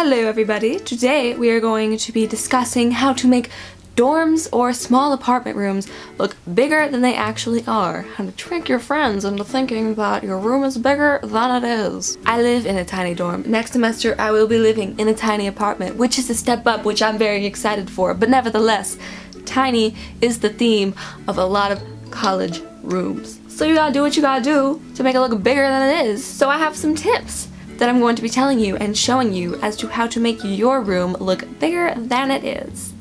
Hello everybody! Today we are going to be discussing how to make dorms or small apartment rooms look bigger than they actually are. How to trick your friends into thinking that your room is bigger than it is. I live in a tiny dorm. Next semester I will be living in a tiny apartment, which is a step up, which I'm very excited for, but nevertheless, tiny is the theme of a lot of college rooms. So you gotta do what you gotta do to make it look bigger than it is. So I have some tips that I'm going to be telling you and showing you as to how to make your room look bigger than it is.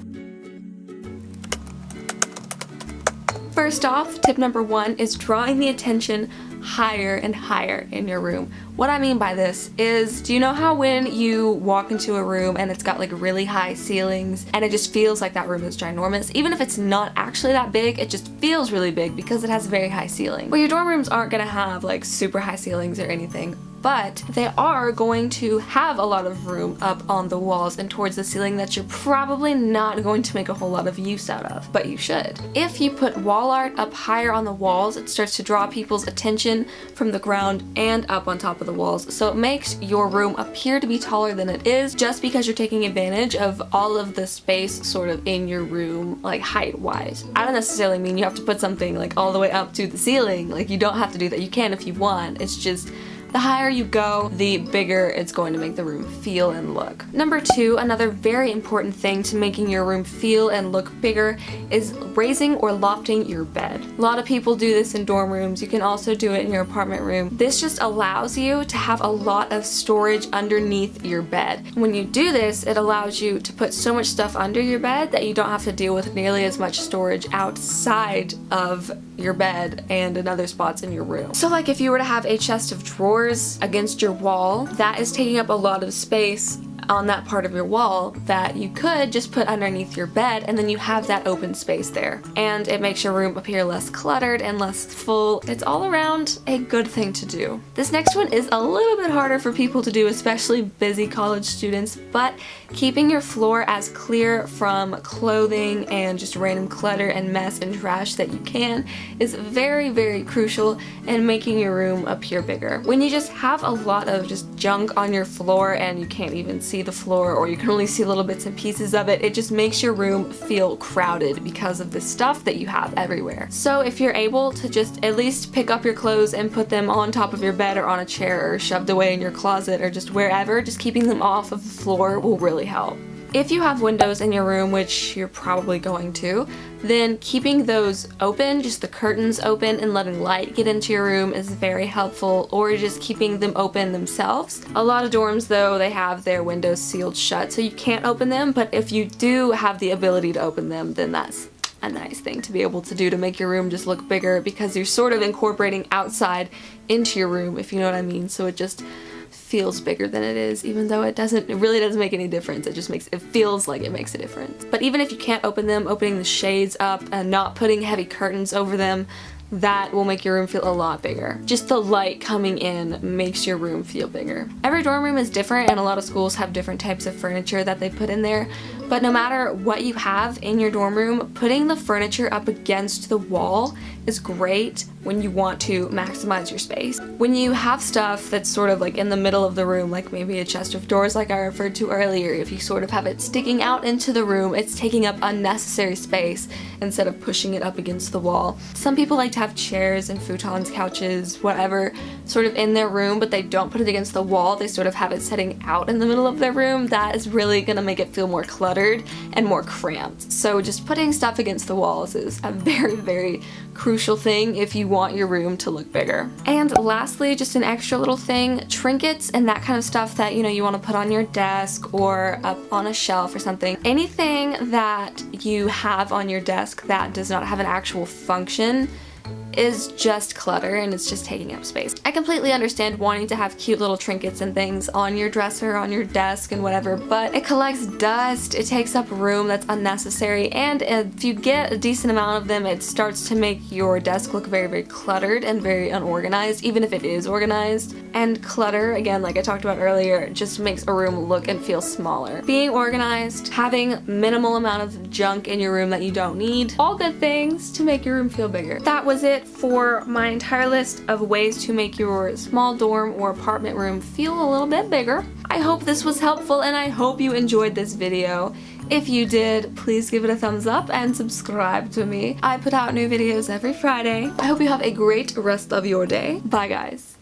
First off, tip number one is drawing the attention higher and higher in your room. What I mean by this is, do you know how when you walk into a room and it's got like really high ceilings and it just feels like that room is ginormous? Even if it's not actually that big, it just feels really big because it has a very high ceiling. Well, your dorm rooms aren't gonna have like super high ceilings or anything, but they are going to have a lot of room up on the walls and towards the ceiling that you're probably not going to make a whole lot of use out of, but you should. If you put wall art up higher on the walls, it starts to draw people's attention from the ground and up on top of the walls, so it makes your room appear to be taller than it is just because you're taking advantage of all of the space sort of in your room, like height-wise. I don't necessarily mean you have to put something like all the way up to the ceiling, like you don't have to do that, you can if you want, it's just the higher you go, the bigger it's going to make the room feel and look. Number two, another very important thing to making your room feel and look bigger is raising or lofting your bed. A lot of people do this in dorm rooms. You can also do it in your apartment room. This just allows you to have a lot of storage underneath your bed. When you do this, it allows you to put so much stuff under your bed that you don't have to deal with nearly as much storage outside of your bed and in other spots in your room. So like if you were to have a chest of drawers against your wall, that is taking up a lot of space on that part of your wall that you could just put underneath your bed, and then you have that open space there. And it makes your room appear less cluttered and less full. It's all around a good thing to do. This next one is a little bit harder for people to do, especially busy college students, but keeping your floor as clear from clothing and just random clutter and mess and trash that you can is very, very crucial in making your room appear bigger. When you just have a lot of just junk on your floor and you can't even see the floor, or you can only see little bits and pieces of it, it just makes your room feel crowded because of the stuff that you have everywhere. So if you're able to just at least pick up your clothes and put them on top of your bed or on a chair or shoved away in your closet or just wherever, just keeping them off of the floor will really help. If you have windows in your room, which you're probably going to, then keeping those open, just the curtains open and letting light get into your room is very helpful, or just keeping them open themselves. A lot of dorms though, they have their windows sealed shut so you can't open them, but if you do have the ability to open them, then that's a nice thing to be able to do to make your room just look bigger, because you're sort of incorporating outside into your room, if you know what I mean, so it just feels bigger than it is, even though it really doesn't make any difference. It feels like it makes a difference. But even if you can't open them, opening the shades up and not putting heavy curtains over them, that will make your room feel a lot bigger. Just the light coming in makes your room feel bigger. Every dorm room is different, and a lot of schools have different types of furniture that they put in there, but no matter what you have in your dorm room, putting the furniture up against the wall is great when you want to maximize your space. When you have stuff that's sort of like in the middle of the room, like maybe a chest of drawers like I referred to earlier, if you sort of have it sticking out into the room, it's taking up unnecessary space instead of pushing it up against the wall. Some people like to have chairs and futons, couches, whatever, sort of in their room, but they don't put it against the wall. They sort of have it setting out in the middle of their room. That is really gonna make it feel more cluttered and more cramped. So just putting stuff against the walls is a very, very crucial thing if you want your room to look bigger. And lastly, just an extra little thing, trinkets and that kind of stuff that you want to put on your desk or up on a shelf or something. Anything that you have on your desk that does not have an actual function is just clutter and it's just taking up space. I completely understand wanting to have cute little trinkets and things on your dresser, on your desk and whatever, but it collects dust, it takes up room that's unnecessary, and if you get a decent amount of them, it starts to make your desk look very, very cluttered and very unorganized, even if it is organized. And clutter, again, like I talked about earlier, just makes a room look and feel smaller. Being organized, having minimal amount of junk in your room that you don't need, all good things to make your room feel bigger. That was it for my entire list of ways to make your small dorm or apartment room feel a little bit bigger. I hope this was helpful and I hope you enjoyed this video. If you did, please give it a thumbs up and subscribe to me. I put out new videos every Friday. I hope you have a great rest of your day. Bye guys.